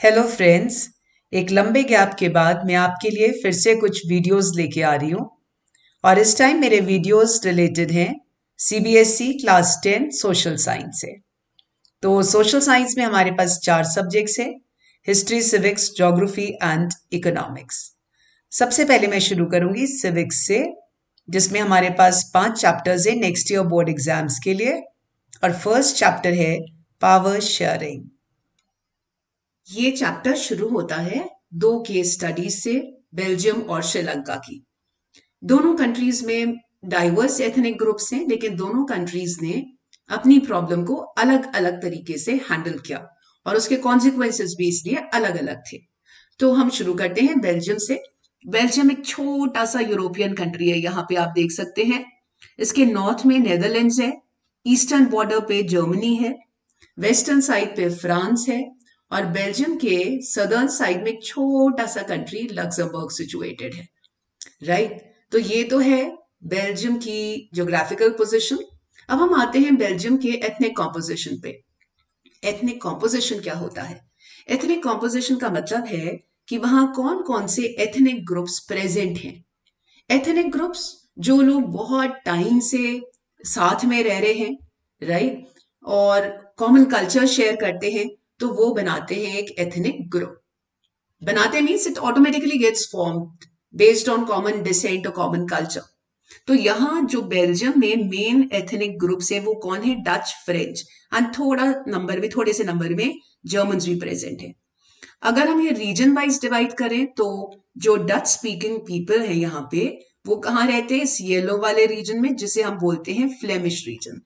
Hello friends. एक लंबे gap के बाद मैं आपके लिए फिर से कुछ वीडियोस लेके आ रही हूँ और इस टाइम मेरे वीडियोस रिलेटेड हैं सीबीएसई क्लास 10 सोशल साइंस से। तो सोशल साइंस में हमारे पास 4 सब्जेक्ट्स हैं: history, civics, geography and economics. सबसे पहले मैं शुरू करूंगी सिविक्स से, जिसमें हमारे पास 5 चैप्टर्स हैं नेक्स्ट ईयर बोर्ड एग्जाम्स के लिए। और फर्स्ट चैप्टर है पावर शेयरिंग। ये चैप्टर शुरू होता है 2 केस स्टडीज से, बेल्जियम और श्रीलंका की। दोनों कंट्रीज में डाइवर्स एथनिक ग्रुप्स हैं, लेकिन दोनों कंट्रीज ने अपनी प्रॉब्लम को अलग अलग तरीके से हैंडल किया और उसके कॉन्सिक्वेंसेस भी इसलिए अलग अलग थे। तो हम शुरू करते हैं बेल्जियम से। बेल्जियम एक छोटा सा यूरोपियन कंट्री है, यहाँ पे आप देख सकते हैं। इसके नॉर्थ में नेदरलैंड्स है, ईस्टर्न बॉर्डर पे जर्मनी है, वेस्टर्न साइड पे फ्रांस है और बेल्जियम के सदर्न साइड में एक छोटा सा कंट्री लक्समबर्ग सिचुएटेड है। राइट, तो ये तो है बेल्जियम की ज्योग्राफिकल पोजीशन। अब हम आते हैं बेल्जियम के एथनिक कॉम्पोजिशन पे। एथनिक कॉम्पोजिशन क्या होता है? एथनिक कॉम्पोजिशन का मतलब है कि वहां कौन कौन से एथनिक ग्रुप्स प्रेजेंट हैं। एथनिक ग्रुप्स जो लोग बहुत टाइम से साथ में रह रहे हैं, राइट, और कॉमन कल्चर शेयर करते हैं, तो वो बनाते हैं एक एथनिक ग्रुप। बनाते means it automatically gets formed based on common descent और कॉमन कल्चर। तो यहाँ जो बेल्जियम में मेन एथनिक ग्रुप्स है वो कौन है? डच, फ्रेंच एंड थोड़े से नंबर में जर्मन भी प्रेजेंट है। अगर हम ये रीजन वाइज डिवाइड करें तो जो डच स्पीकिंग पीपल है यहाँ पे, वो कहाँ रहते हैं? इस येलो वाले रीजन में, जिसे हम बोलते हैं फ्लेमिश रीजन।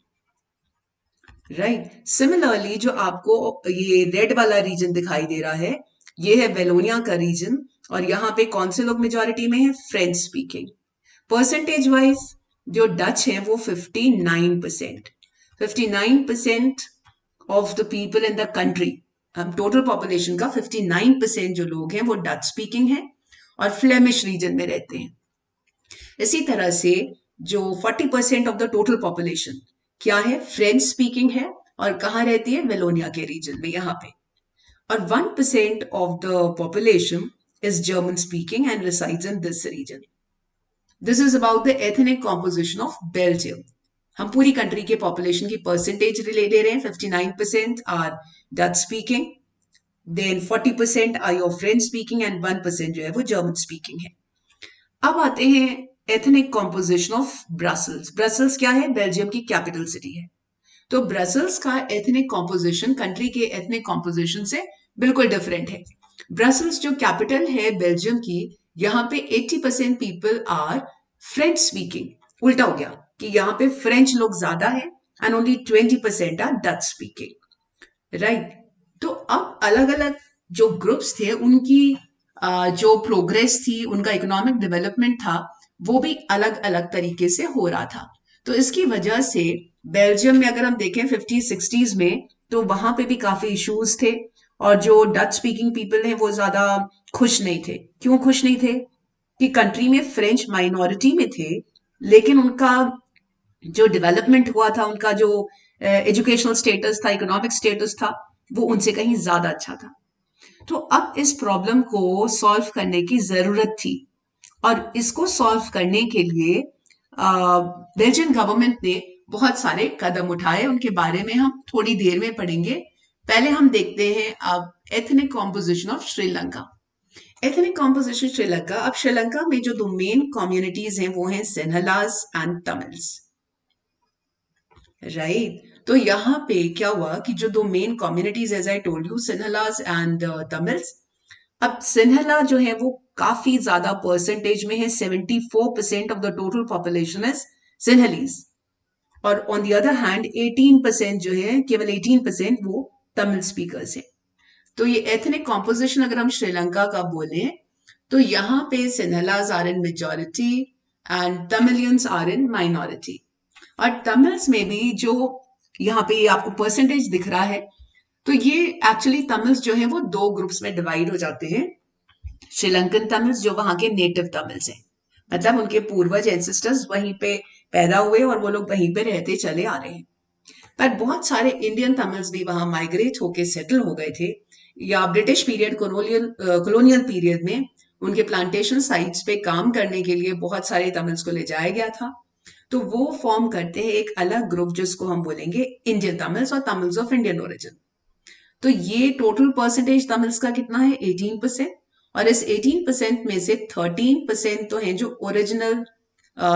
राइट, सिमिलरली जो आपको ये रेड वाला रीजन दिखाई दे रहा है, ये है वेलोनिया का रीजन और यहाँ पे कौन से लोग मेजोरिटी में है? French speaking. परसेंटेज वाइज जो डच है वो 59%। 59% of the people in the country, हम टोटल पॉपुलेशन का 59% जो लोग हैं वो डच स्पीकिंग है और फ्लेमिश रीजन में रहते हैं। इसी तरह से जो 40% ऑफ द टोटल पॉपुलेशन क्या है? फ्रेंच स्पीकिंग है और कहाँ रहती है? वेलोनिया के रीजन में यहाँ पे। और 1% of the population is German speaking and resides in this region. This is about the ethnic composition of Belgium. हम पूरी कंट्री के पॉपुलेशन की परसेंटेज ले रहे हैं। 59% are Dutch speaking, then 40% are your French speaking and 1% जो है वो जर्मन स्पीकिंग है। अब आते हैं ethnic composition of Brussels. Brussels क्या है? बेल्जियम की कैपिटल सिटी है। तो ब्रसल्स का एथनिक कॉम्पोजिशन कंट्री के एथनिक कॉम्पोजिशन से बिल्कुल डिफरेंट है। ब्रसल्स जो कैपिटल है बेल्जियम की, यहाँ पे 80% पीपल आर फ्रेंच स्पीकिंग। उल्टा हो गया कि यहाँ पे फ्रेंच लोग ज्यादा है and only 20% are Dutch speaking. Right, तो अब अलग अलग जो ग्रुप्स थे उनकी जो प्रोग्रेस थी, उनका इकोनॉमिक डेवलपमेंट था, वो भी अलग अलग तरीके से हो रहा था। तो इसकी वजह से बेल्जियम में अगर हम देखें 50-60s में, तो वहां पे भी काफी इश्यूज थे और जो डच स्पीकिंग पीपल हैं वो ज्यादा खुश नहीं थे। क्यों खुश नहीं थे? कि कंट्री में फ्रेंच माइनॉरिटी में थे, लेकिन उनका जो डेवलपमेंट हुआ था, उनका जो एजुकेशनल स्टेटस था, इकोनॉमिक स्टेटस था, वो उनसे कहीं ज्यादा अच्छा था। तो अब इस प्रॉब्लम को सॉल्व करने की जरूरत थी और इसको सॉल्व करने के लिए बेल्जियन गवर्नमेंट ने बहुत सारे कदम उठाए। उनके बारे में हम थोड़ी देर में पढ़ेंगे। पहले हम देखते हैं अब ethnic composition of Sri Lanka. Ethnic composition Sri Lanka. अब श्रीलंका में जो 2 मेन कम्युनिटीज हैं वो हैं सिन्हलास एंड तमिल्स। राइट, तो यहाँ पे क्या हुआ कि जो 2 main communities, as I told you, Sinhalas and Tamils. अब सिन्हला जो है वो काफी ज्यादा परसेंटेज में है। 74% of the total population is Sinhalese और ऑन द अदर हैंड 18% जो है, केवल 18% वो तमिल स्पीकर्स हैं। तो ये एथनिक कॉम्पोजिशन अगर हम श्रीलंका का बोले तो यहाँ पे Sinhalas are in majority and Tamilians are in minority. और तमिल्स में भी जो यहाँ पे आपको परसेंटेज दिख रहा है, तो ये एक्चुअली तमिल्स जो है वो 2 ग्रुप्स में डिवाइड हो जाते हैं। श्रीलंकन तमिल्स जो वहां के नेटिव तमिल्स हैं, मतलब उनके पूर्वज एंसेस्टर्स वहीं पे पैदा हुए और वो लोग वहीं पे रहते चले आ रहे हैं। पर बहुत सारे इंडियन तमिल्स भी वहां माइग्रेट होके सेटल हो गए थे, या ब्रिटिश पीरियड कॉलोनियल पीरियड में उनके प्लांटेशन साइट्स पे काम करने के लिए बहुत सारे तमिल्स को ले जाया गया था। तो वो फॉर्म करते हैं एक अलग ग्रुप जिसको हम बोलेंगे इंडियन तमिल्स और तमिल्स ऑफ इंडियन ओरिजिन। तो ये टोटल परसेंटेज तमिल्स का कितना है? 18%। और इस 18% में से 13% तो हैं जो ओरिजिनल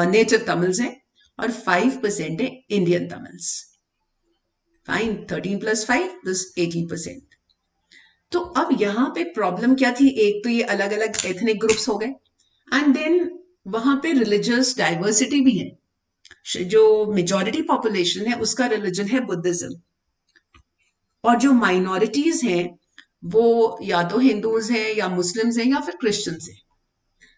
नेटिव तमिल्स हैं और 5% है इंडियन तमिल्स। फाइन, 13 + 5 + 18%। तो अब यहां पे प्रॉब्लम क्या थी? एक तो ये अलग अलग एथनिक ग्रुप्स हो गए, एंड देन वहां पे रिलीजियस डाइवर्सिटी भी है। जो मेजॉरिटी पॉपुलेशन है उसका रिलीजन है बुद्धिज्म, और जो माइनॉरिटीज हैं वो या तो हिंदूज हैं या मुस्लिम्स हैं या फिर क्रिश्चियंस हैं।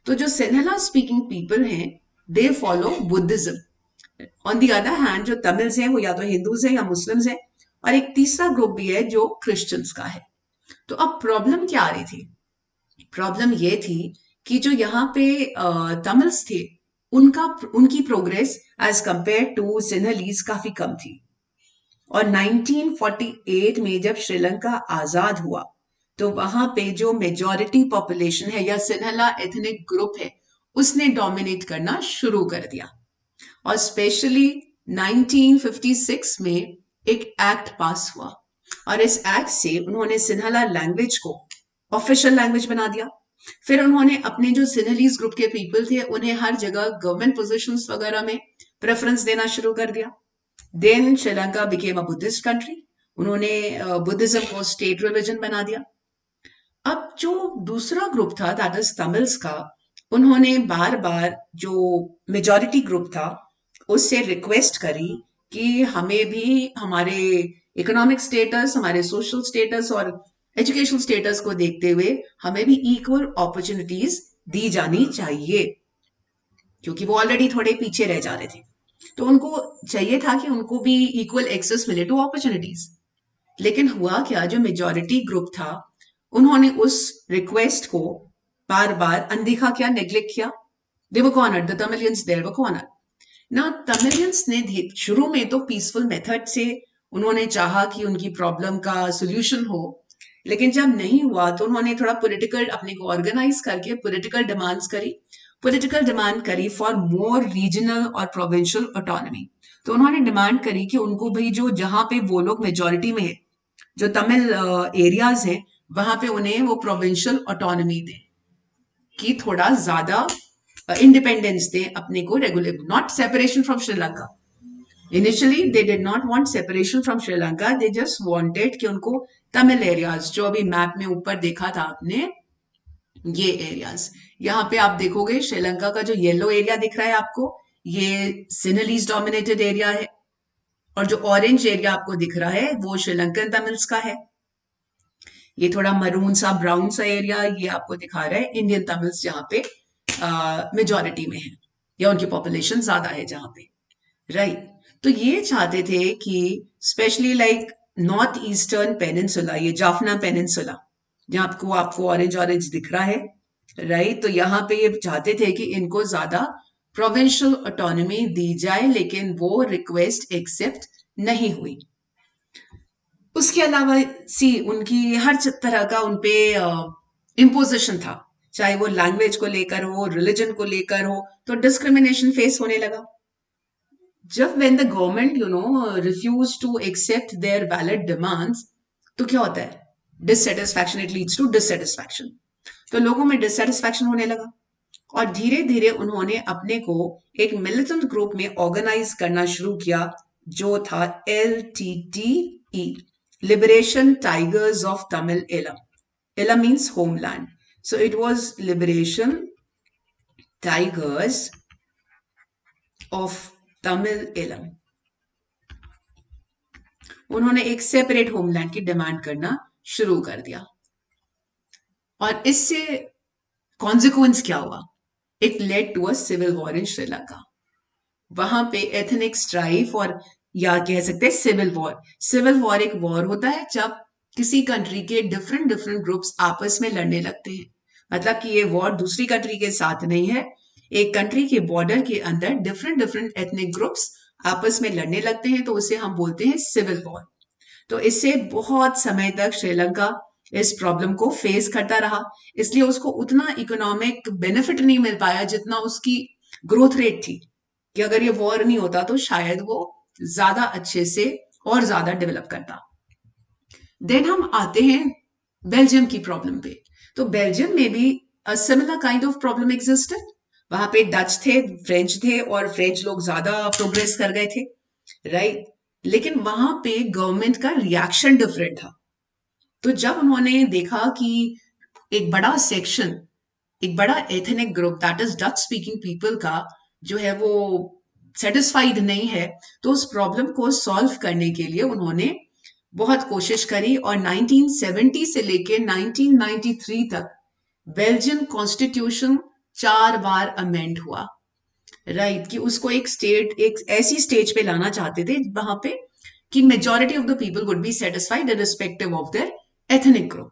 तो जो सिन्हला स्पीकिंग पीपल हैं they follow Buddhism. On the other hand जो तमिल्स हैं वो या तो हिंदूज हैं या मुस्लिम्स हैं, और एक तीसरा ग्रुप भी है जो क्रिश्चियंस का है। तो अब प्रॉब्लम क्या आ रही थी? प्रॉब्लम ये थी कि जो यहाँ पे तमिल्स थे उनकी प्रोग्रेस एज कंपेयर टू सिन्हलीज काफी कम थी। और 1948 में जब श्रीलंका आजाद हुआ तो वहां पे जो मेजॉरिटी पॉपुलेशन है या सिन्हला एथनिक ग्रुप है उसने डोमिनेट करना शुरू कर दिया। और स्पेशली 1956 में एक एक्ट पास हुआ, और इस एक्ट से उन्होंने सिन्हला लैंग्वेज को ऑफिशियल लैंग्वेज बना दिया। फिर उन्होंने अपने जो सिन्हलीज ग्रुप के पीपल थे उन्हें हर जगह गवर्नमेंट पोजीशंस वगैरह में प्रेफरेंस देना शुरू कर दिया। Then Sri Lanka became a Buddhist country. उन्होंने बुद्धिज्म को स्टेट रिलीजन बना दिया। अब जो दूसरा ग्रुप था दैट इज तमिल्स का, उन्होंने बार बार जो मेजॉरिटी ग्रुप था उससे रिक्वेस्ट करी कि हमें भी हमारे इकोनॉमिक स्टेटस, हमारे सोशल स्टेटस और एजुकेशनल स्टेटस को देखते हुए हमें भी इक्वल अपॉर्चुनिटीज दी जानी चाहिए, क्योंकि वो ऑलरेडी थोड़े पीछे रह जा रहे थे। तो उनको चाहिए था कि उनको भी इक्वल एक्सेस मिले टू अपॉर्चुनिटीज। लेकिन हुआ क्या, जो मेजॉरिटी ग्रुप था उन्होंने उस रिक्वेस्ट को बार बार अनदेखा किया, नेग्लेक्ट किया। They were cornered, the Tamilians there were cornered. ना तमिलियंस ने शुरू में तो पीसफुल मेथड से उन्होंने चाहा कि उनकी प्रॉब्लम का सोल्यूशन हो, लेकिन जब नहीं हुआ तो उन्होंने थोड़ा पॉलिटिकल अपने को ऑर्गेनाइज करके पॉलिटिकल डिमांड करी फॉर मोर रीजनल और प्रोविंशियल ऑटोनॉमी। तो उन्होंने डिमांड करी कि उनको भी जो जहां पे वो लोग मेजॉरिटी में है, जो तमिल एरियाज हैं वहां पे उन्हें वो प्रोविंशियल ऑटोनॉमी दें, कि थोड़ा ज्यादा इंडिपेंडेंस दें अपने को, regular, not separation from Sri Lanka. Initially they did not want separation from Sri Lanka, they just wanted कि उनको तमिल एरियाज, जो अभी मैप में ऊपर देखा था आपने, ये एरियाज, यहाँ पे आप देखोगे श्रीलंका का जो येलो एरिया दिख रहा है आपको, ये सिन्हलीज डोमिनेटेड एरिया है, और जो ऑरेंज एरिया आपको दिख रहा है वो श्रीलंकन तमिल्स का है। ये थोड़ा मरून सा, ब्राउन सा एरिया ये आपको दिखा रहा है इंडियन तमिल्स, जहाँ पे मेजॉरिटी में है या उनकी पॉपुलेशन ज्यादा है जहाँ पे, राइट। तो ये चाहते थे कि specially like north eastern peninsula, ये जाफना पेनिनसुला जहाँ आपको ऑरेंज ऑरेंज दिख रहा है, राइट। तो यहाँ पे ये चाहते थे कि इनको ज्यादा प्रोविंशियल ऑटोनॉमी दी जाए, लेकिन वो रिक्वेस्ट एक्सेप्ट नहीं हुई। उसके अलावा उनकी हर तरह का उनपे इम्पोजिशन था, चाहे वो लैंग्वेज को लेकर हो, रिलीजन को लेकर हो, तो डिस्क्रिमिनेशन फेस होने लगा। जब when the government refuse to accept their valid demands, तो क्या होता है? Dissatisfaction, it leads to dissatisfaction। तो लोगों में डिससेटिस्फैक्शन होने लगा, और धीरे धीरे उन्होंने अपने को एक मिलिटेंट ग्रुप में ऑर्गेनाइज करना शुरू किया जो था LTTE, liberation tigers of Tamil Eelam. Eelam means homeland, so it was liberation tigers of Tamil Eelam. उन्होंने एक सेपरेट होमलैंड की डिमांड करना शुरू कर दिया, और इससे कॉन्सिक्वेंस क्या हुआ? It led to a civil war in Sri Lanka. वहां पे एथनिक स्ट्राइफ, और या कह सकते हैं सिविल वॉर। सिविल वॉर एक वॉर होता है जब किसी कंट्री के डिफरेंट ग्रुप्स आपस में लड़ने लगते हैं, मतलब कि ये वॉर दूसरी कंट्री के साथ नहीं है, एक कंट्री के बॉर्डर के अंदर डिफरेंट एथनिक ग्रुप्स आपस में लड़ने लगते हैं, तो उसे हम बोलते हैं सिविल वॉर। तो इससे बहुत समय तक श्रीलंका इस प्रॉब्लम को फेस करता रहा, इसलिए उसको उतना इकोनॉमिक बेनिफिट नहीं मिल पाया जितना उसकी ग्रोथ रेट थी, कि अगर ये वॉर नहीं होता तो शायद वो ज्यादा अच्छे से और ज्यादा डेवलप करता। देन हम आते हैं बेल्जियम की प्रॉब्लम पे। तो बेल्जियम में भी a similar kind of problem existed. वहां पे डच थे, फ्रेंच थे, और फ्रेंच लोग ज्यादा प्रोग्रेस कर गए थे, राइट। लेकिन वहां पे गवर्नमेंट का रिएक्शन डिफरेंट था। तो जब उन्होंने देखा कि एक बड़ा सेक्शन, एक बड़ा ethnic group that is Dutch speaking people का जो है वो सेटिस्फाइड नहीं है, तो उस प्रॉब्लम को सॉल्व करने के लिए उन्होंने बहुत कोशिश करी, और 1970 से लेके 1993 तक बेल्जियन कॉन्स्टिट्यूशन 4 बार अमेंड हुआ, राइट। कि उसको एक स्टेट, एक ऐसी स्टेज पे लाना चाहते थे वहां पे कि majority of the people would be satisfied irrespective of their ethnic group.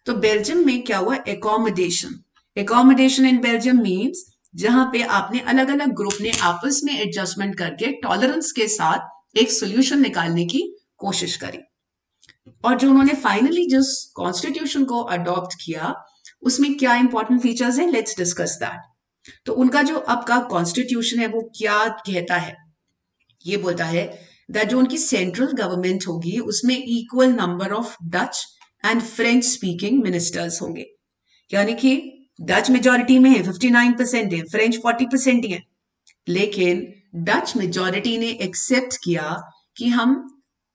तो बेल्जियम में क्या हुआ, accommodation. Accommodation in Belgium means जहां पे आपने अलग अलग ग्रुप ने आपस में एडजस्टमेंट करके टॉलरेंस के साथ एक सोल्यूशन निकालने की कोशिश करी। और जो उन्होंने फाइनली जिस कॉन्स्टिट्यूशन को अडॉप्ट किया उसमें क्या इंपॉर्टेंट फीचर्स हैं, लेट्स डिस्कस दैट। तो उनका जो अब का कॉन्स्टिट्यूशन है वो क्या कहता है, ये बोलता है दैट जो उनकी सेंट्रल गवर्नमेंट होगी उसमें equal number of Dutch and French speaking ministers होंगे। यानी कि डच मेजोरिटी में है, 59% है, फ्रेंच 40% ही है, लेकिन डच मेजोरिटी ने एक्सेप्ट किया कि हम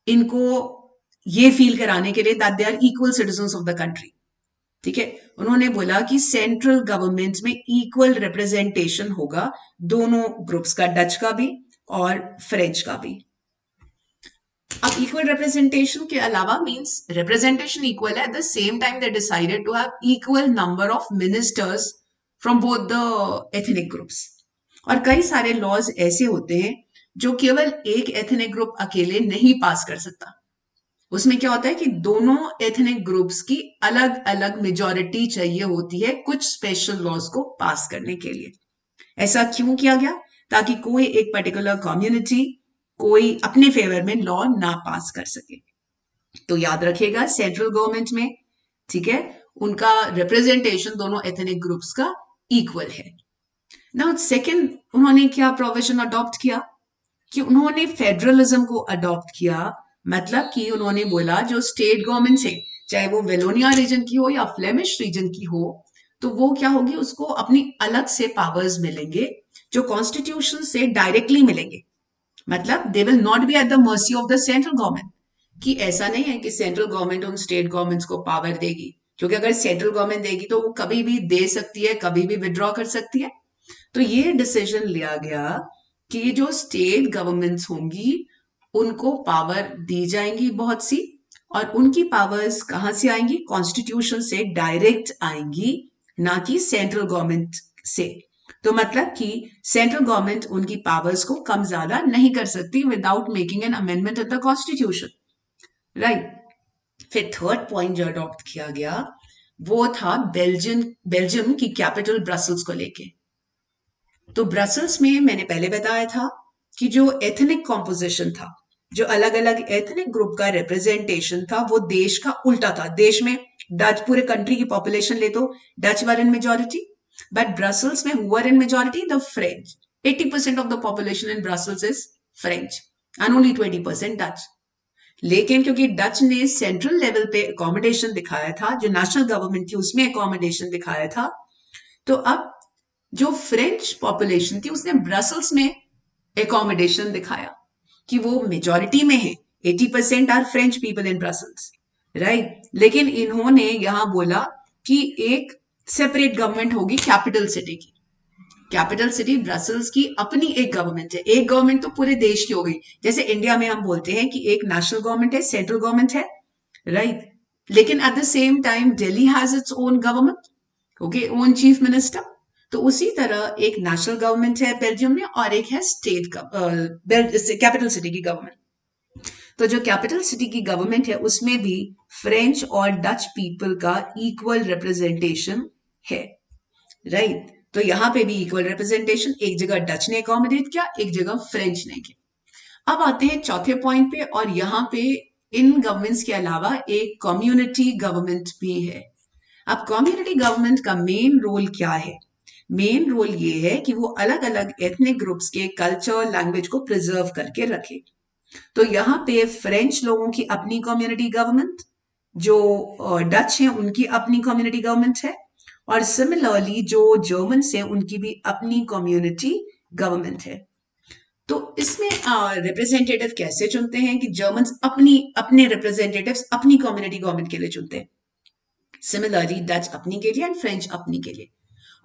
इनको ये फील कराने के लिए that they are equal citizens of the country, ठीक है। उन्होंने बोला कि सेंट्रल गवर्नमेंट में इक्वल रिप्रेजेंटेशन होगा दोनों ग्रुप्स का, डच का भी और फ्रेंच का भी। अब इक्वल रिप्रेजेंटेशन के अलावा मींस रिप्रेजेंटेशन इक्वल है, at the same time they decided to have equal number of ministers from both the ethnic groups. और कई सारे लॉज ऐसे होते हैं जो केवल एक एथनिक ग्रुप अकेले नहीं पास कर सकता। उसमें क्या होता है कि दोनों एथनिक ग्रुप्स की अलग अलग मेजोरिटी चाहिए होती है कुछ स्पेशल लॉज को पास करने के लिए। ऐसा क्यों किया गया, ताकि कोई एक पर्टिकुलर कम्युनिटी कोई अपने फेवर में लॉ ना पास कर सके। तो याद रखिएगा सेंट्रल गवर्नमेंट में, ठीक है, उनका रिप्रेजेंटेशन दोनों एथनिक ग्रुप्स का इक्वल है। नाउ सेकंड, उन्होंने क्या प्रोविजन अडॉप्ट किया कि उन्होंने फेडरलिज्म को अडॉप्ट किया। मतलब कि उन्होंने बोला जो स्टेट गवर्नमेंट है, चाहे वो वेलोनिया रीजन की हो या फ्लेमिश रीजन की हो, तो वो क्या होगी, उसको अपनी अलग से पावर्स मिलेंगे जो कॉन्स्टिट्यूशन से डायरेक्टली मिलेंगे। मतलब they will not be at the mercy of the central government. कि ऐसा नहीं है कि सेंट्रल गवर्नमेंट उन स्टेट गवर्नमेंट्स को पावर देगी, क्योंकि अगर सेंट्रल गवर्नमेंट देगी तो वो कभी भी दे सकती है, कभी भी विड्रॉ कर सकती है। तो ये डिसीजन लिया गया कि जो स्टेट गवर्नमेंट्स होंगी उनको पावर दी जाएंगी बहुत सी, और उनकी पावर्स कहां से आएंगी, कॉन्स्टिट्यूशन से डायरेक्ट आएंगी, ना कि सेंट्रल गवर्नमेंट से। तो मतलब कि सेंट्रल गवर्नमेंट उनकी पावर्स को कम ज्यादा नहीं कर सकती without making an amendment in the constitution, right. फिर थर्ड पॉइंट जो अडॉप्ट किया गया वो था बेल्जियम की कैपिटल ब्रसल्स को लेके। तो ब्रसल्स में मैंने पहले बताया था कि जो एथनिक कॉम्पोजिशन था, जो अलग अलग एथनिक ग्रुप का रिप्रेजेंटेशन था, वो देश का उल्टा था। देश में डच, पूरे कंट्री की पॉपुलेशन ले तो Dutch were in majority, but Brussels में हुआ in majority the French. 80% of the population in Brussels is French and only 20% Dutch. लेकिन क्योंकि डच ने सेंट्रल लेवल पे अकोमोडेशन दिखाया था, जो नेशनल गवर्नमेंट थी उसमें अकोमोडेशन दिखाया था, तो अब जो फ्रेंच पॉपुलेशन थी उसने ब्रसल्स में एकोमोडेशन दिखाया कि वो मेजोरिटी में है, 80% are French people in Brussels, right. लेकिन इन्होंने यहां बोला कि एक सेपरेट गवर्नमेंट होगी कैपिटल सिटी की। कैपिटल सिटी ब्रसल्स की अपनी एक गवर्नमेंट है। एक गवर्नमेंट तो पूरे देश की हो गई, जैसे इंडिया में हम बोलते हैं कि एक नेशनल गवर्नमेंट है, सेंट्रल गवर्नमेंट है, राइट। लेकिन eight the same time Delhi has its own government, okay, own chief minister. तो उसी तरह एक नेशनल गवर्नमेंट है बेल्जियम में और एक है स्टेट कैपिटल सिटी की गवर्नमेंट। तो जो कैपिटल सिटी की गवर्नमेंट है उसमें भी फ्रेंच और डच पीपल का इक्वल रिप्रेजेंटेशन है, राइट। तो यहां पे भी इक्वल रिप्रेजेंटेशन, एक जगह डच ने अकोमोडेट किया, एक जगह फ्रेंच ने किया। अब आते हैं चौथे पॉइंट पे, और यहां पे इन गवर्नमेंट्स के अलावा एक कम्युनिटी गवर्नमेंट भी है। अब कम्युनिटी गवर्नमेंट का मेन रोल क्या है? मेन रोल ये है कि वो अलग अलग एथनिक ग्रुप्स के कल्चर लैंग्वेज को प्रिजर्व करके रखे। तो यहाँ पे फ्रेंच लोगों की अपनी कम्युनिटी गवर्नमेंट, जो डच हैं उनकी अपनी कम्युनिटी गवर्नमेंट है, और सिमिलरली जो जर्मन हैं उनकी भी अपनी कम्युनिटी गवर्नमेंट है। तो इसमें रिप्रेजेंटेटिव कैसे चुनते हैं कि जर्मन अपने रिप्रेजेंटेटिव्स अपनी कम्युनिटी गवर्नमेंट के लिए चुनते हैं, सिमिलरली डच अपनी के लिए एंड फ्रेंच अपनी के लिए।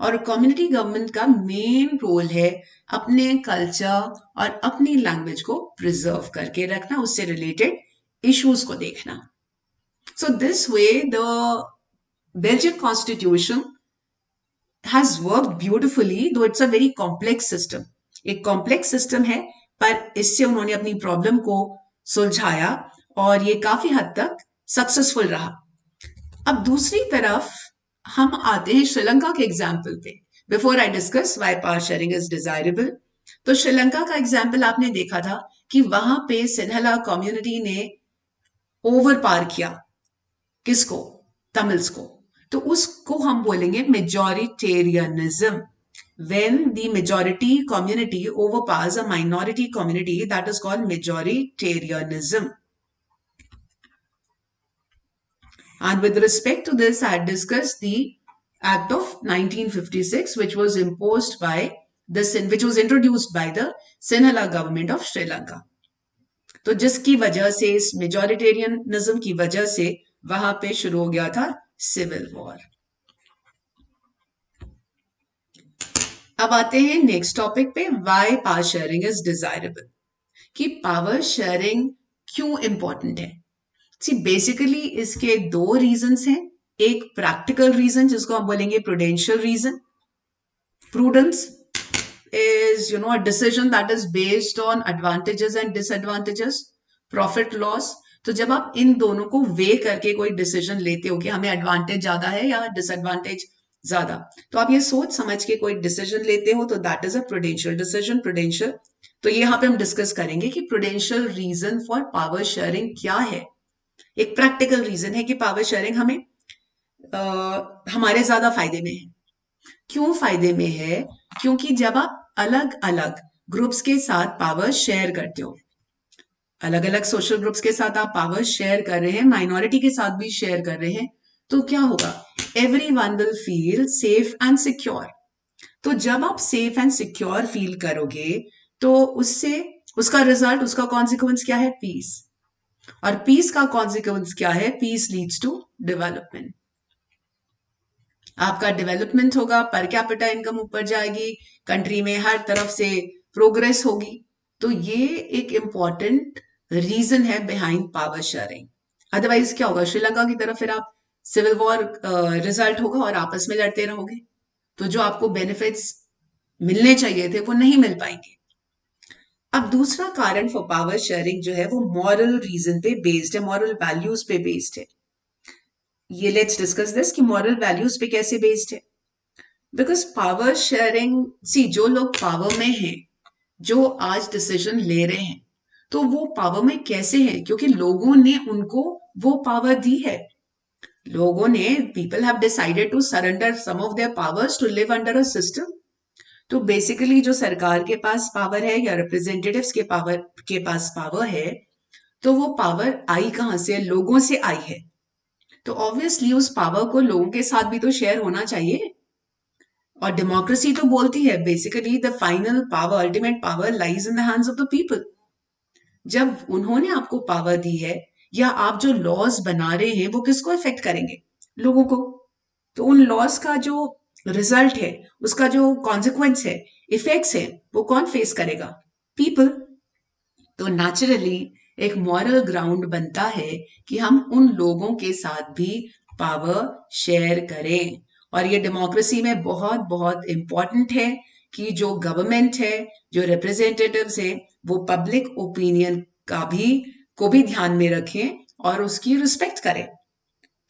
और कम्युनिटी गवर्नमेंट का मेन रोल है अपने कल्चर और अपनी लैंग्वेज को प्रिजर्व करके रखना, उससे रिलेटेड इश्यूज को देखना। So this way the Belgian constitution has worked beautifully, though it's a very complex system. एक कॉम्प्लेक्स सिस्टम है, पर इससे उन्होंने अपनी प्रॉब्लम को सुलझाया और ये काफी हद तक सक्सेसफुल रहा। अब दूसरी तरफ हम आते हैं श्रीलंका के एग्जाम्पल पे। Before I discuss Y power sharing is desirable, तो श्रीलंका का एग्जाम्पल आपने देखा था कि वहां पे सिन्हला कम्युनिटी ने ओवर पार किया किसको? तमिल्स को। तो उसको हम बोलेंगे majoritarianism. When the majority community overpowers a minority community, that is called majoritarianism. And with respect to this, I had discussed the Act of 1956, which was introduced by the Sinhala government of Sri Lanka. तो जिसकी वजह से, इस majoritarianism की वजह से वहां पे शुरू हो गया था सिविल वॉर। अब आते हैं नेक्स्ट टॉपिक पे, why power sharing is desirable, कि पावर शेयरिंग क्यों इंपॉर्टेंट है। सी बेसिकली इसके दो रीजंस हैं। एक प्रैक्टिकल रीजन जिसको हम बोलेंगे prudential reason. Prudence is a decision that is based on advantages and disadvantages, profit loss। तो जब आप इन दोनों को वे करके कोई डिसीजन लेते हो कि हमें एडवांटेज ज्यादा है या डिसएडवांटेज ज्यादा, तो आप ये सोच समझ के कोई डिसीजन लेते हो, तो that is a prudential decision. Prudential, तो यहाँ पे हम डिस्कस करेंगे कि prudential reason for power sharing क्या है। एक प्रैक्टिकल रीजन है कि पावर शेयरिंग हमें हमारे ज्यादा फायदे में है। क्यों फायदे में है? क्योंकि जब आप अलग अलग ग्रुप्स के साथ पावर शेयर करते हो, अलग अलग सोशल ग्रुप्स के साथ आप पावर शेयर कर रहे हैं, माइनॉरिटी के साथ भी शेयर कर रहे हैं, तो क्या होगा? Everyone will feel safe and secure. तो जब आप सेफ एंड सिक्योर फील करोगे, तो उससे उसका रिजल्ट, उसका कॉन्सिक्वेंस क्या है? पीस। और पीस का कॉन्सिक्वेंस क्या है? Peace leads to development. आपका डेवलपमेंट होगा, पर कैपिटा इनकम ऊपर जाएगी, कंट्री में हर तरफ से प्रोग्रेस होगी। तो ये एक इंपॉर्टेंट रीजन है बिहाइंड पावर शेयरिंग। अदरवाइज क्या होगा? श्रीलंका की तरफ फिर आप सिविल वॉर रिजल्ट होगा और आपस में लड़ते रहोगे, तो जो आपको बेनिफिट्स मिलने चाहिए थे वो नहीं मिल पाएंगे। अब दूसरा कारण फॉर पावर शेयरिंग जो है वो मॉरल रीजन पे बेस्ड है, मॉरल वैल्यूज पे बेस्ड है। ये लेट्स डिस्कस दिस कि मॉरल वैल्यूज पे कैसे बेस्ड है। बिकॉज पावर शेयरिंग, सी जो लोग पावर में हैं, जो आज डिसीजन ले रहे हैं, तो वो पावर में कैसे हैं? क्योंकि लोगों ने उनको वो पावर दी है। लोगों ने, people have decided to surrender some of their powers to live under a system. तो बेसिकली जो सरकार के पास पावर है या रिप्रेजेंटेटिव्स के पास पावर है, तो वो पावर आई कहां से? लोगों से आई है। तो ऑब्वियसली उस पावर को लोगों के साथ भी तो शेयर होना चाहिए। और डेमोक्रेसी तो बोलती है basically the final power, ultimate power lies in the hands of the people. जब उन्होंने आपको पावर दी है, या आप जो लॉज बना रहे हैं वो किसको इफेक्ट करेंगे? लोगों को। तो उन लॉज का जो रिजल्ट है, उसका जो कॉन्सिक्वेंस है, इफेक्ट्स है, वो कौन फेस करेगा? पीपल। तो नेचुरली एक मॉरल ग्राउंड बनता है कि हम उन लोगों के साथ भी पावर शेयर करें। और ये डेमोक्रेसी में बहुत बहुत इंपॉर्टेंट है कि जो गवर्नमेंट है, जो रिप्रेजेंटेटिव्स हैं, वो पब्लिक ओपिनियन को भी ध्यान में रखें और उसकी रिस्पेक्ट करें।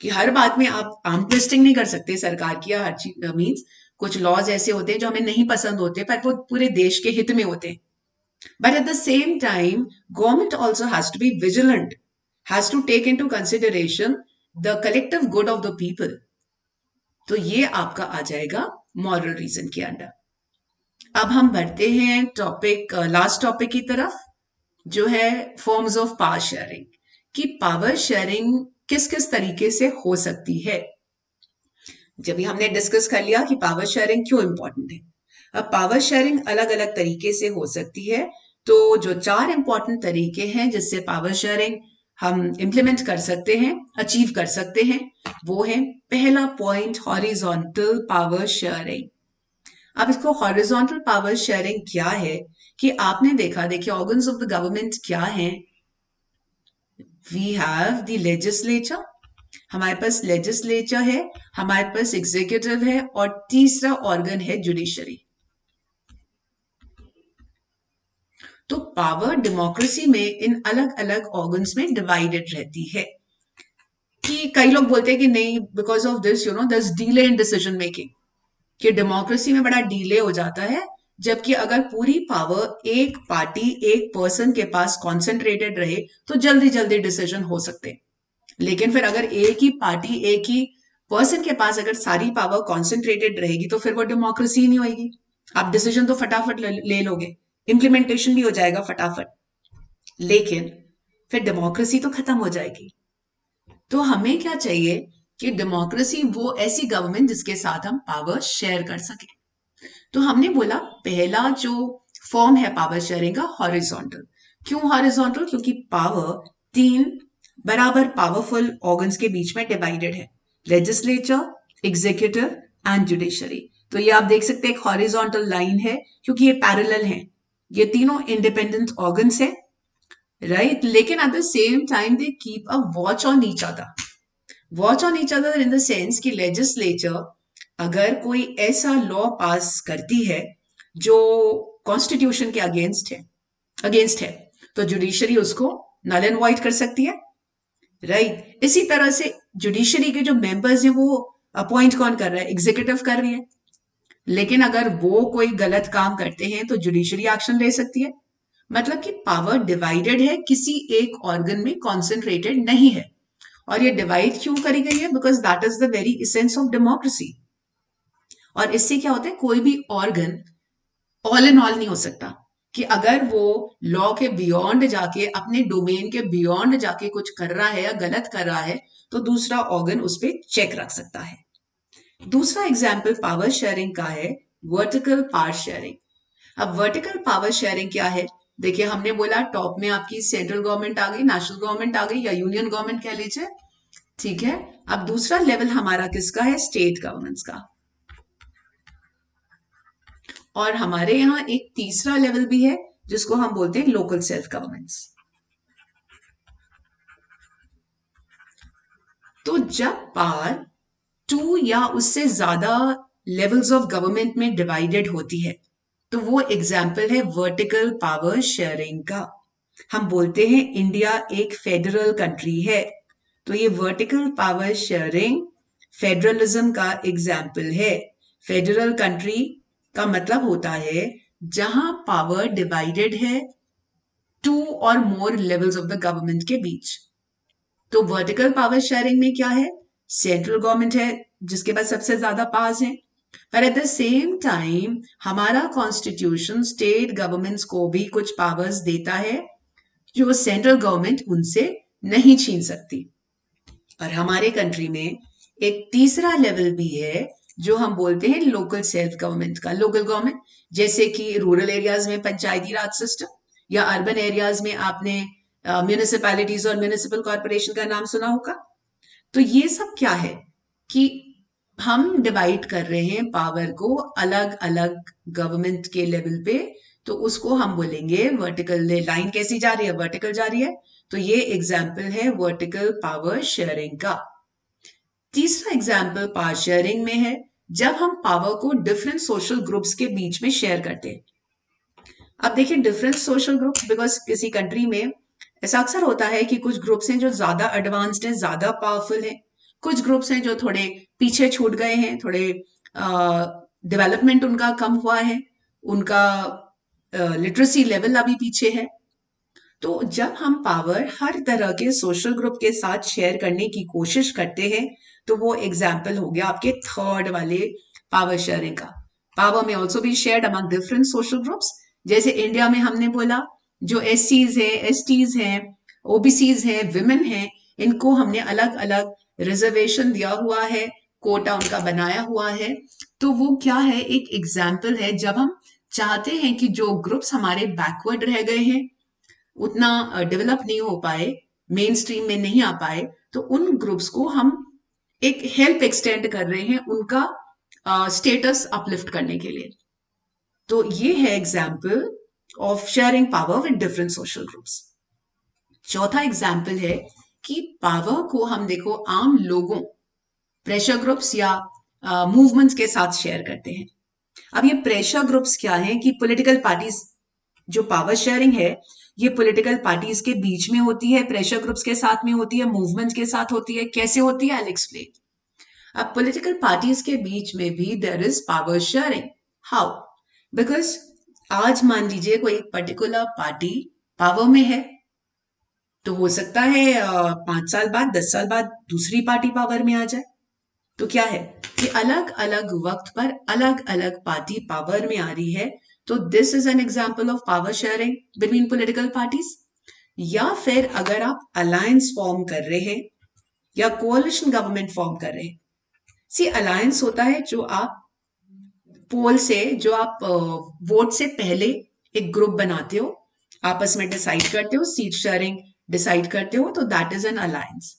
कि हर बात में आप आर्म ट्विस्टिंग नहीं कर सकते सरकार की, या हर चीज मीन्स कुछ लॉज ऐसे होते हैं जो हमें नहीं पसंद होते, पर वो पूरे देश के हित में होते हैं। But at the same time, government also has to be vigilant has to take into consideration the collective good of the people. तो ये आपका आ जाएगा मॉरल रीजन के अंडर। अब हम बढ़ते हैं टॉपिक लास्ट टॉपिक की तरफ, जो है फॉर्म्स ऑफ पावर शेयरिंग, कि पावर शेयरिंग किस किस तरीके से हो सकती है। जब हमने डिस्कस कर लिया कि पावर शेयरिंग क्यों इंपॉर्टेंट है, अब पावर शेयरिंग अलग अलग तरीके से हो सकती है। तो जो 4 इंपॉर्टेंट तरीके हैं जिससे पावर शेयरिंग हम इंप्लीमेंट कर सकते हैं, अचीव कर सकते हैं, वो है पहला पॉइंट हॉरिजॉन्टल पावर शेयरिंग। अब इसको हॉरिजॉन्टल पावर शेयरिंग क्या है कि आपने देखा, देखिए ऑर्गन्स ऑफ द गवर्नमेंट क्या हैं। वी हैव द लेजिस्लेचर, हमारे पास लेजिस्लेचर है, हमारे पास एग्जीक्यूटिव है, और तीसरा ऑर्गन है जुडिशरी। तो पावर डेमोक्रेसी में इन अलग अलग ऑर्गन्स में डिवाइडेड रहती है। कि कई लोग बोलते हैं कि नहीं, because of this there is delay in decision making, कि डेमोक्रेसी में बड़ा डिले हो जाता है, जबकि अगर पूरी पावर एक पार्टी एक पर्सन के पास कॉन्सेंट्रेटेड रहे तो जल्दी जल्दी डिसीजन हो सकते हैं। लेकिन फिर अगर एक ही पार्टी एक ही पर्सन के पास अगर सारी पावर कॉन्सेंट्रेटेड रहेगी तो फिर वो डेमोक्रेसी ही नहीं होगी। आप डिसीजन तो फटाफट ले लोगे, इंप्लीमेंटेशन भी हो जाएगा फटाफट, लेकिन फिर डेमोक्रेसी तो खत्म हो जाएगी। तो हमें क्या चाहिए कि डेमोक्रेसी वो ऐसी गवर्नमेंट जिसके साथ हम पावर शेयर कर सके। तो हमने बोला पहला जो फॉर्म है पावर शेयरिंग का, हॉरिजॉन्टल। क्यों हॉरिजॉन्टल? क्योंकि पावर 3 बराबर पावरफुल ऑर्गन्स के बीच में डिवाइडेड है, लेजिस्लेचर, एग्जीक्यूटिव एंड जुडिशरी। तो ये आप देख सकते हैं एक हॉरिजॉन्टल लाइन है, क्योंकि ये पैरेलल है, ये तीनों इंडिपेंडेंट ऑर्गन्स है, राइट। लेकिन eight the same time they keep a watch on each other. Watch on each other in the sense कि लेजिस्लेचर अगर कोई ऐसा लॉ पास करती है जो कॉन्स्टिट्यूशन के अगेंस्ट है, तो जुडिशरी उसको नल एंड वॉइड कर सकती है, राइट। इसी तरह से जुडिशरी के जो मेंबर्स हैं वो अपॉइंट कौन कर रहा है? एग्जीक्यूटिव कर रही है। लेकिन अगर वो कोई गलत काम करते हैं तो जुडिशरी एक्शन ले सकती है। मतलब कि पावर डिवाइडेड है, किसी एक ऑर्गन में कॉन्सेंट्रेटेड नहीं है। और ये डिवाइड क्यों करी गई है? Because that is the very essence of democracy. और इससे क्या होता है, कोई भी ऑर्गन ऑल इन ऑल नहीं हो सकता, कि अगर वो लॉ के बियॉन्ड जाके, अपने डोमेन के बियॉन्ड जाके कुछ कर रहा है या गलत कर रहा है, तो दूसरा ऑर्गन उस पर चेक रख सकता है। दूसरा एग्जाम्पल पावर शेयरिंग का है वर्टिकल पावर शेयरिंग। अब वर्टिकल पावर शेयरिंग क्या है? देखिए हमने बोला टॉप में आपकी सेंट्रल गवर्नमेंट आ गई, नेशनल गवर्नमेंट आ गई, या यूनियन गवर्नमेंट कह लीजिए, ठीक है। अब दूसरा लेवल हमारा किसका है? स्टेट गवर्नमेंट्स का। और हमारे यहाँ एक तीसरा लेवल भी है जिसको हम बोलते हैं लोकल सेल्फ गवर्नमेंट्स। तो जब पावर 2 या उससे ज्यादा लेवल्स ऑफ गवर्नमेंट में डिवाइडेड होती है, तो वो एग्जाम्पल है वर्टिकल पावर शेयरिंग का। हम बोलते हैं इंडिया एक फेडरल कंट्री है, तो ये वर्टिकल पावर शेयरिंग फेडरलिज्म का एग्जाम्पल है। फेडरल कंट्री का मतलब होता है जहां पावर डिवाइडेड है 2 और मोर लेवल्स ऑफ द गवर्नमेंट के बीच। तो वर्टिकल पावर शेयरिंग में क्या है? सेंट्रल गवर्नमेंट है जिसके पास सबसे ज्यादा पावर्स हैं, पर एट द सेम टाइम हमारा कॉन्स्टिट्यूशन स्टेट गवर्नमेंट्स को भी कुछ पावर्स देता है जो सेंट्रल गवर्नमेंट उनसे नहीं छीन सकती। और हमारे कंट्री में एक तीसरा लेवल भी है जो हम बोलते हैं लोकल सेल्फ गवर्नमेंट का। लोकल गवर्नमेंट जैसे कि रूरल एरियाज में पंचायती राज सिस्टम, या अर्बन एरियाज में आपने म्यूनिसिपैलिटीज और म्यूनिसिपल कॉर्पोरेशन का नाम सुना होगा। तो ये सब क्या है कि हम डिवाइड कर रहे हैं पावर को अलग अलग गवर्नमेंट के लेवल पे, तो उसको हम बोलेंगे वर्टिकल। लाइन कैसी जा रही है? वर्टिकल जा रही है। तो ये एग्जाम्पल है वर्टिकल पावर शेयरिंग का। तीसरा एग्जाम्पल पावर शेयरिंग में है जब हम पावर को डिफरेंट सोशल ग्रुप्स के बीच में शेयर करते हैं। अब देखिए डिफरेंट सोशल ग्रुप्स, बिकॉज किसी कंट्री में ऐसा अक्सर होता है कि कुछ ग्रुप्स हैं जो ज्यादा एडवांस्ड हैं, ज्यादा पावरफुल हैं, कुछ ग्रुप्स हैं जो थोड़े पीछे छूट गए हैं, थोड़े डेवलपमेंट उनका कम हुआ है, उनका लिटरेसी लेवल अभी पीछे है। तो जब हम पावर हर तरह के सोशल ग्रुप के साथ शेयर करने की कोशिश करते हैं, तो वो एग्जाम्पल हो गया आपके थर्ड वाले पावर शेयरिंग का। पावर में also be shared among different social groups. जैसे इंडिया में हमने बोला जो SCs है, STs हैं, OBCs हैं, विमेन हैं, इनको हमने अलग अलग रिजर्वेशन दिया हुआ है, कोटा उनका बनाया हुआ है। तो वो क्या है, एक एग्जाम्पल है जब हम चाहते हैं कि जो ग्रुप्स हमारे बैकवर्ड रह गए हैं, उतना डेवलप नहीं हो पाए, मेन स्ट्रीम में नहीं आ पाए, तो उन ग्रुप्स को हम एक हेल्प एक्सटेंड कर रहे हैं उनका स्टेटस अपलिफ्ट करने के लिए। तो ये है example of sharing power with different social groups. चौथा एग्जाम्पल है कि पावर को हम देखो आम लोगों, प्रेशर ग्रुप्स या मूवमेंट्स के साथ शेयर करते हैं। अब ये प्रेशर ग्रुप्स क्या हैं कि पॉलिटिकल पार्टीज, जो पावर शेयरिंग है ये पॉलिटिकल पार्टीज के बीच में होती है, प्रेशर ग्रुप्स के साथ में होती है, मूवमेंट्स के साथ होती है। कैसे होती है, आई एक्सप्लेन। अब पॉलिटिकल पार्टीज के बीच में भी there is power sharing. How? Because आज मान लीजिए कोई एक पर्टिकुलर पार्टी पावर में है, तो हो सकता है 5 साल बाद, 10 साल बाद दूसरी पार्टी पावर में आ जाए। तो क्या है कि अलग अलग वक्त पर अलग अलग पार्टी पावर में आ रही है। तो this is an example of power sharing between political parties. या फिर अगर आप अलायंस फॉर्म कर रहे हैं या कोalition गवर्नमेंट फॉर्म कर रहे हैं। सी अलायंस होता है जो आप पोल से, जो आप वोट से पहले एक ग्रुप बनाते हो, आपस में डिसाइड करते हो, सीट शेयरिंग डिसाइड करते हो, तो दैट इज एन अलायंस।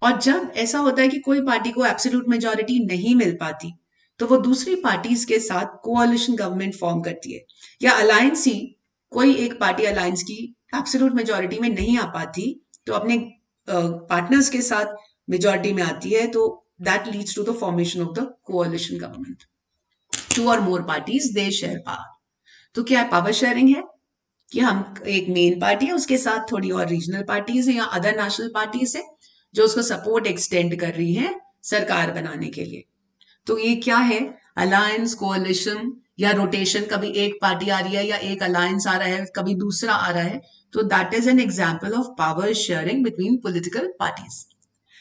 और जब ऐसा होता है कि कोई पार्टी को एब्सोल्यूट मेजॉरिटी नहीं मिल पाती, तो वो दूसरी पार्टीज के साथ कोalition गवर्नमेंट फॉर्म करती है। या अलायंस ही, कोई एक पार्टी अलायंस की एब्सोल्यूट मेजॉरिटी में नहीं आ पाती, तो अपने पार्टनर्स के साथ मेजॉरिटी में आती है, तो that leads to the formation of the coalition government. Two और more parties they share power. तो क्या पावर शेयरिंग है कि हम, एक मेन पार्टी है उसके साथ थोड़ी और रीजनल पार्टीज है या अदर नेशनल पार्टीज है जो उसको सपोर्ट एक्सटेंड कर रही है सरकार बनाने के लिए। तो ये क्या है, अलायंस, कोalition या रोटेशन। कभी एक पार्टी आ रही है या एक अलायंस आ रहा है, कभी दूसरा आ रहा है। तो that is an example of power sharing between political parties.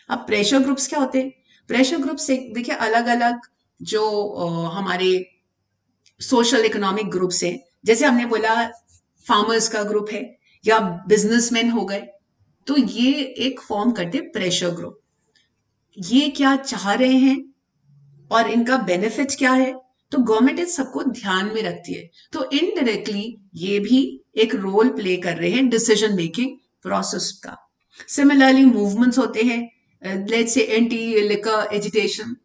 अब प्रेशर ग्रुप्स क्या होते हैं? प्रेशर ग्रुप्स देखिए अलग अलग जो हमारे सोशल इकोनॉमिक ग्रुप्स हैं, जैसे हमने बोला फार्मर्स का ग्रुप है या बिजनेसमैन हो गए, तो ये एक फॉर्म करते प्रेशर ग्रुप। ये क्या चाह रहे हैं और इनका बेनिफिट क्या है, तो गवर्नमेंट इन सबको ध्यान में रखती है। तो इनडायरेक्टली ये भी एक रोल प्ले कर रहे हैं डिसीजन मेकिंग प्रोसेस का। सिमिलरली मूवमेंट्स होते हैं, let's say anti liquor agitation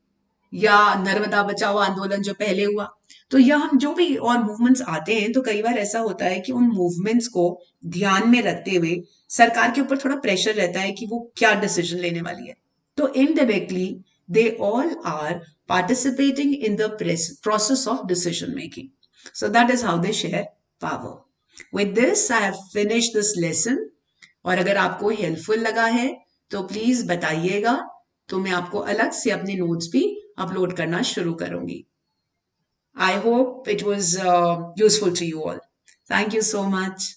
या नर्मदा बचाओ आंदोलन जो पहले हुआ। तो यह हम जो भी और मूवमेंट्स आते हैं, तो कई बार ऐसा होता है कि उन मूवमेंट्स को ध्यान में रखते हुए सरकार के ऊपर थोड़ा प्रेशर रहता है कि वो क्या डिसीजन लेने वाली है। तो indirectly they all are participating in the process of decision making. So that is how they share power. With this, I have finished this lesson. और अगर आपको हेल्पफुल लगा है तो प्लीज बताइएगा, तो मैं आपको अलग से अपने नोट्स भी अपलोड करना शुरू करूंगी। I hope it was useful to you all. Thank you so much.